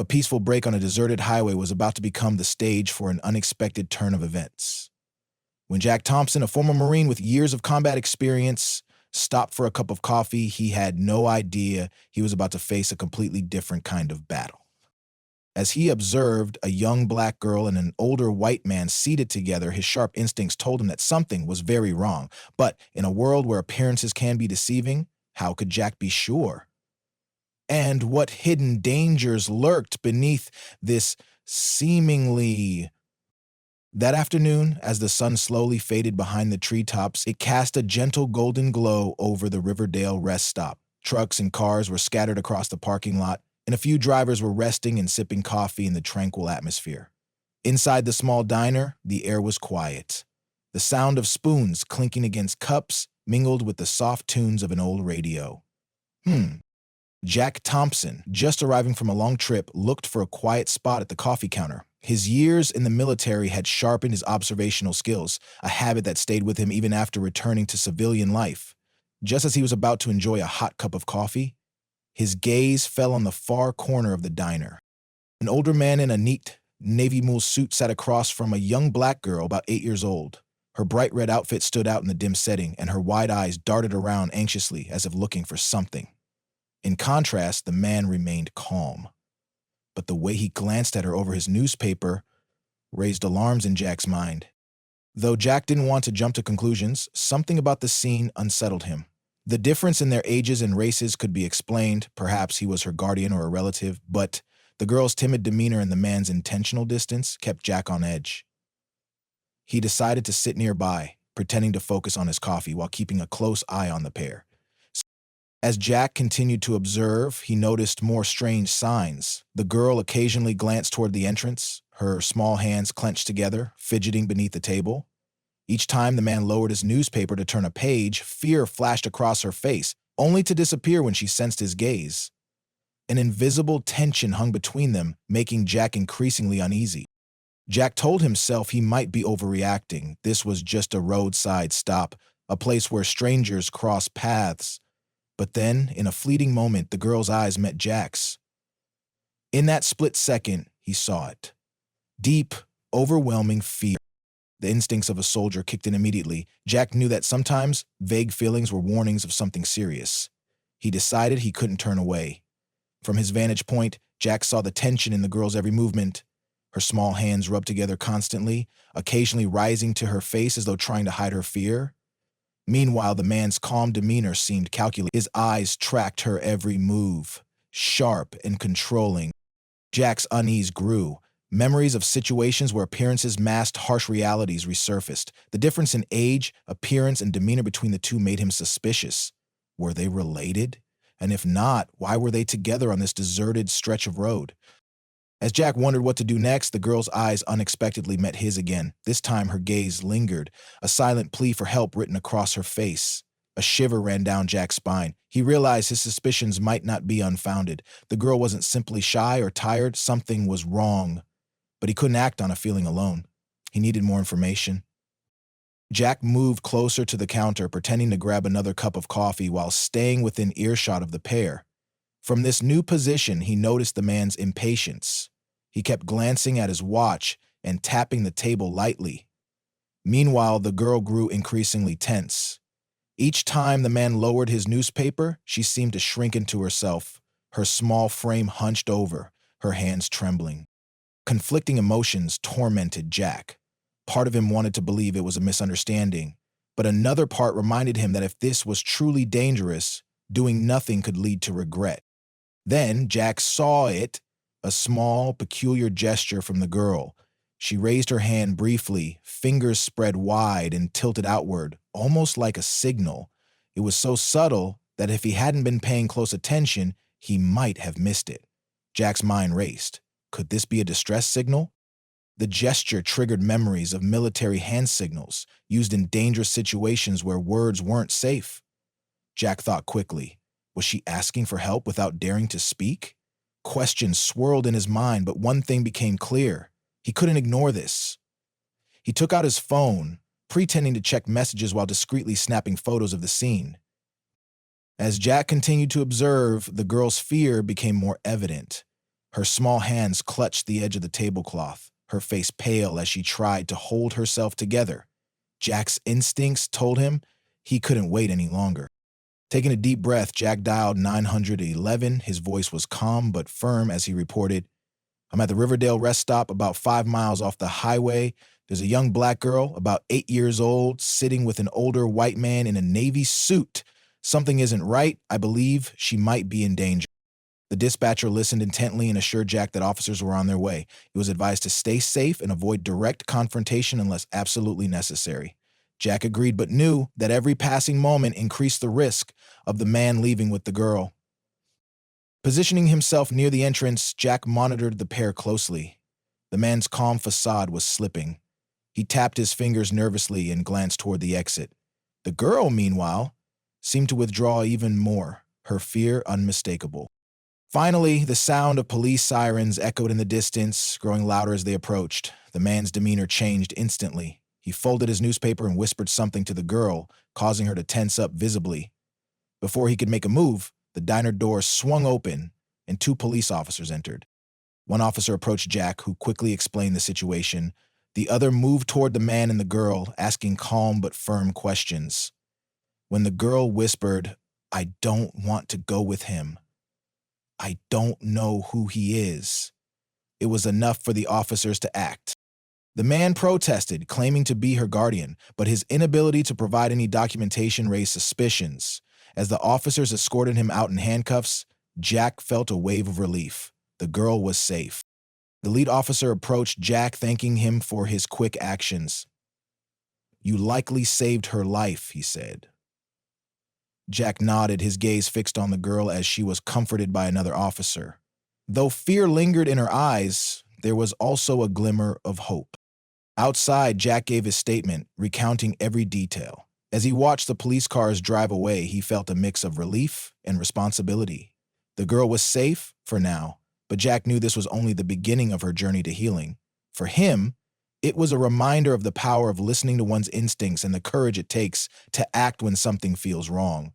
peaceful break on a deserted highway was about to become the stage for an unexpected turn of events. When Jack Thompson, a former Marine with years of combat experience, stopped for a cup of coffee, he had no idea he was about to face a completely different kind of battle. As he observed a young black girl and an older white man seated together, his sharp instincts told him that something was very wrong. But in a world where appearances can be deceiving, how could Jack be sure? And what hidden dangers lurked beneath this seemingly... That afternoon, as the sun slowly faded behind the treetops, it cast a gentle golden glow over the Riverdale rest stop. Trucks and cars were scattered across the parking lot, and a few drivers were resting and sipping coffee in the tranquil atmosphere. Inside the small diner, the air was quiet. The sound of spoons clinking against cups mingled with the soft tunes of an old radio. Jack Thompson, just arriving from a long trip, looked for a quiet spot at the coffee counter. His years in the military had sharpened his observational skills, a habit that stayed with him even after returning to civilian life. Just as he was about to enjoy a hot cup of coffee, his gaze fell on the far corner of the diner. An older man in a neat navy blue suit sat across from a young black girl about 8 years old. Her bright red outfit stood out in the dim setting, and her wide eyes darted around anxiously as if looking for something. In contrast, the man remained calm. But the way he glanced at her over his newspaper raised alarms in Jack's mind. Though Jack didn't want to jump to conclusions, something about the scene unsettled him. The difference in their ages and races could be explained, perhaps he was her guardian or a relative, but the girl's timid demeanor and the man's intentional distance kept Jack on edge. He decided to sit nearby, pretending to focus on his coffee while keeping a close eye on the pair. As Jack continued to observe, he noticed more strange signs. The girl occasionally glanced toward the entrance, her small hands clenched together, fidgeting beneath the table. Each time the man lowered his newspaper to turn a page, fear flashed across her face, only to disappear when she sensed his gaze. An invisible tension hung between them, making Jack increasingly uneasy. Jack told himself he might be overreacting. This was just a roadside stop, a place where strangers cross paths. But then, in a fleeting moment, the girl's eyes met Jack's. In that split second, he saw it. Deep, overwhelming fear. The instincts of a soldier kicked in immediately. Jack knew that sometimes vague feelings were warnings of something serious. He decided he couldn't turn away. From his vantage point, Jack saw the tension in the girl's every movement. Her small hands rubbed together constantly, occasionally rising to her face as though trying to hide her fear. Meanwhile, the man's calm demeanor seemed calculated. His eyes tracked her every move, sharp and controlling. Jack's unease grew. Memories of situations where appearances masked harsh realities resurfaced. The difference in age, appearance, and demeanor between the two made him suspicious. Were they related? And if not, why were they together on this deserted stretch of road? As Jack wondered what to do next, the girl's eyes unexpectedly met his again. This time her gaze lingered, a silent plea for help written across her face. A shiver ran down Jack's spine. He realized his suspicions might not be unfounded. The girl wasn't simply shy or tired, something was wrong. But he couldn't act on a feeling alone. He needed more information. Jack moved closer to the counter, pretending to grab another cup of coffee while staying within earshot of the pair. From this new position, he noticed the man's impatience. He kept glancing at his watch and tapping the table lightly. Meanwhile, the girl grew increasingly tense. Each time the man lowered his newspaper, she seemed to shrink into herself, her small frame hunched over, her hands trembling. Conflicting emotions tormented Jack. Part of him wanted to believe it was a misunderstanding, but another part reminded him that if this was truly dangerous, doing nothing could lead to regret. Then Jack saw it, a small, peculiar gesture from the girl. She raised her hand briefly, fingers spread wide and tilted outward, almost like a signal. It was so subtle that if he hadn't been paying close attention, he might have missed it. Jack's mind raced. Could this be a distress signal? The gesture triggered memories of military hand signals used in dangerous situations where words weren't safe. Jack thought quickly. Was she asking for help without daring to speak? Questions swirled in his mind, but one thing became clear. He couldn't ignore this. He took out his phone, pretending to check messages while discreetly snapping photos of the scene. As Jack continued to observe, the girl's fear became more evident. Her small hands clutched the edge of the tablecloth, her face pale as she tried to hold herself together. Jack's instincts told him he couldn't wait any longer. Taking a deep breath, Jack dialed 911. His voice was calm but firm as he reported, "I'm at the Riverdale rest stop about 5 miles off the highway. There's a young black girl, about 8 years old, sitting with an older white man in a navy suit. Something isn't right. I believe she might be in danger." The dispatcher listened intently and assured Jack that officers were on their way. He was advised to stay safe and avoid direct confrontation unless absolutely necessary. Jack agreed but knew that every passing moment increased the risk of the man leaving with the girl. Positioning himself near the entrance, Jack monitored the pair closely. The man's calm facade was slipping. He tapped his fingers nervously and glanced toward the exit. The girl, meanwhile, seemed to withdraw even more, her fear unmistakable. Finally, the sound of police sirens echoed in the distance, growing louder as they approached. The man's demeanor changed instantly. He folded his newspaper and whispered something to the girl, causing her to tense up visibly. Before he could make a move, the diner door swung open and 2 police officers entered. One officer approached Jack, who quickly explained the situation. The other moved toward the man and the girl, asking calm but firm questions. When the girl whispered, "I don't want to go with him. I don't know who he is," it was enough for the officers to act. The man protested, claiming to be her guardian, but his inability to provide any documentation raised suspicions. As the officers escorted him out in handcuffs, Jack felt a wave of relief. The girl was safe. The lead officer approached Jack, thanking him for his quick actions. "You likely saved her life," he said. Jack nodded, his gaze fixed on the girl as she was comforted by another officer. Though fear lingered in her eyes, there was also a glimmer of hope. Outside, Jack gave his statement, recounting every detail. As he watched the police cars drive away, he felt a mix of relief and responsibility. The girl was safe, for now, but Jack knew this was only the beginning of her journey to healing. For him, it was a reminder of the power of listening to one's instincts and the courage it takes to act when something feels wrong.